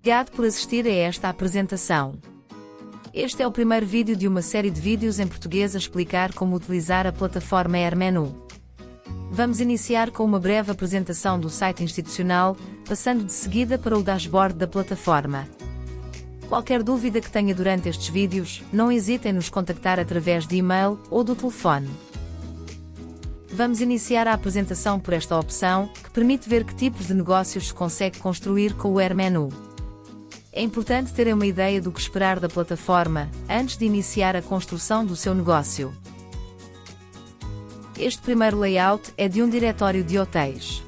Obrigado por assistir a esta apresentação. Este é o primeiro vídeo de uma série de vídeos em português a explicar como utilizar a plataforma AirMenu. Vamos iniciar com uma breve apresentação do site institucional, passando de seguida para o dashboard da plataforma. Qualquer dúvida que tenha durante estes vídeos, não hesite em nos contactar através de e-mail ou do telefone. Vamos iniciar a apresentação por esta opção, que permite ver que tipos de negócios se consegue construir com o AirMenu. É importante terem uma ideia do que esperar da plataforma, antes de iniciar a construção do seu negócio. Este primeiro layout é de um diretório de hotéis.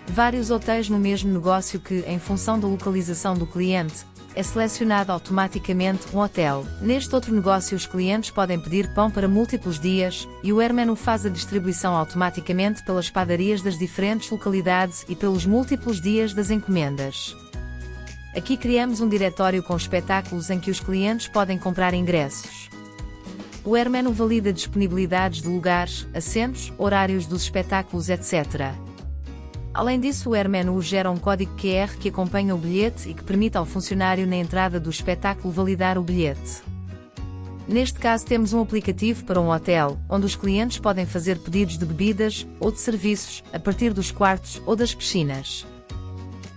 Vários hotéis no mesmo negócio que, em função da localização do cliente, é selecionado automaticamente um hotel. Neste outro negócio os clientes podem pedir pão para múltiplos dias, e o AirMenu faz a distribuição automaticamente pelas padarias das diferentes localidades e pelos múltiplos dias das encomendas. Aqui criamos um diretório com espetáculos em que os clientes podem comprar ingressos. O AirMenu valida disponibilidades de lugares, assentos, horários dos espetáculos, etc. Além disso, o AirMenu gera um código QR que acompanha o bilhete e que permite ao funcionário na entrada do espetáculo validar o bilhete. Neste caso temos um aplicativo para um hotel, onde os clientes podem fazer pedidos de bebidas ou de serviços, a partir dos quartos ou das piscinas.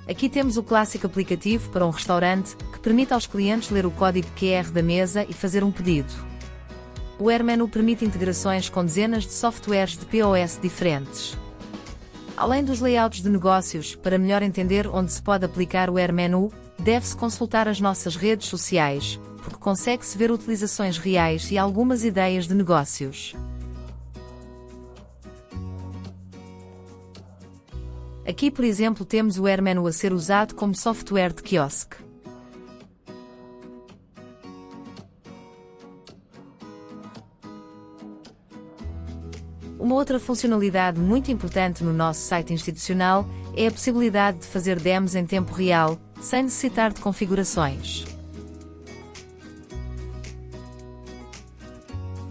Aqui temos o clássico aplicativo para um restaurante, que permite aos clientes ler o código QR da mesa e fazer um pedido. O AirMenu permite integrações com dezenas de softwares de POS diferentes. Além dos layouts de negócios, para melhor entender onde se pode aplicar o AirMenu, deve-se consultar as nossas redes sociais, porque consegue-se ver utilizações reais e algumas ideias de negócios. Aqui, por exemplo, temos o AirMenu a ser usado como software de quiosque. Uma outra funcionalidade muito importante no nosso site institucional é a possibilidade de fazer demos em tempo real, sem necessitar de configurações.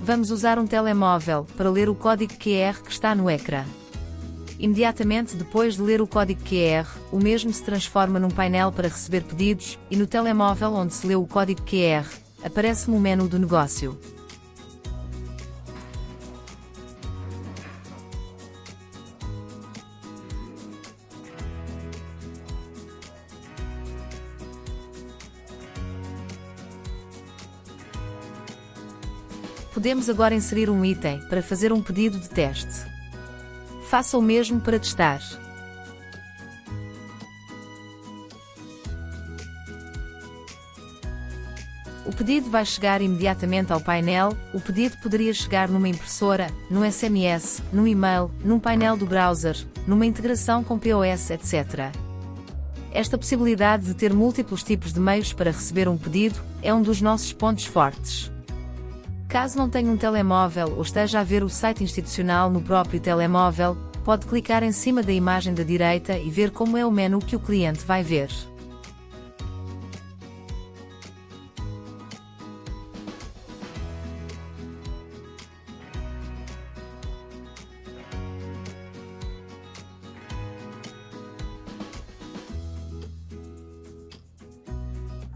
Vamos usar um telemóvel para ler o código QR que está no ecrã. Imediatamente depois de ler o código QR, o mesmo se transforma num painel para receber pedidos, e no telemóvel onde se leu o código QR, aparece-me o menu do negócio. Podemos agora inserir um item para fazer um pedido de teste. Faça o mesmo para testar. O pedido vai chegar imediatamente ao painel. O pedido poderia chegar numa impressora, num SMS, num e-mail, num painel do browser, numa integração com POS, etc. Esta possibilidade de ter múltiplos tipos de meios para receber um pedido é um dos nossos pontos fortes. Caso não tenha um telemóvel ou esteja a ver o site institucional no próprio telemóvel, pode clicar em cima da imagem da direita e ver como é o menu que o cliente vai ver.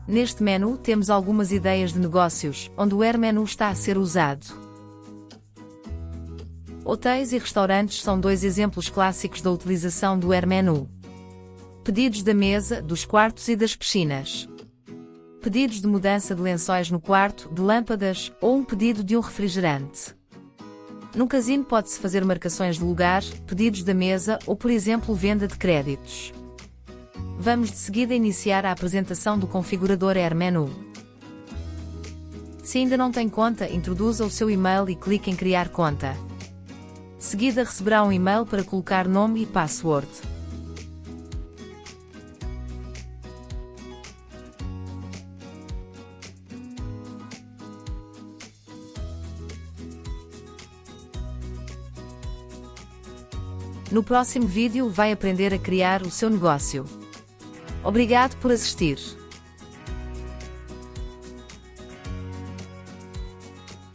Neste menu temos algumas ideias de negócios, onde o AirMenu está a ser usado. Hotéis e restaurantes são dois exemplos clássicos da utilização do AirMenu. Pedidos da mesa, dos quartos e das piscinas. Pedidos de mudança de lençóis no quarto, de lâmpadas, ou um pedido de um refrigerante. Num casino pode-se fazer marcações de lugar, pedidos da mesa ou, por exemplo, venda de créditos. Vamos de seguida iniciar a apresentação do configurador AirMenu. Se ainda não tem conta, introduza o seu e-mail e clique em criar conta. De seguida receberá um e-mail para colocar nome e password. No próximo vídeo vai aprender a criar o seu negócio. Obrigado por assistir.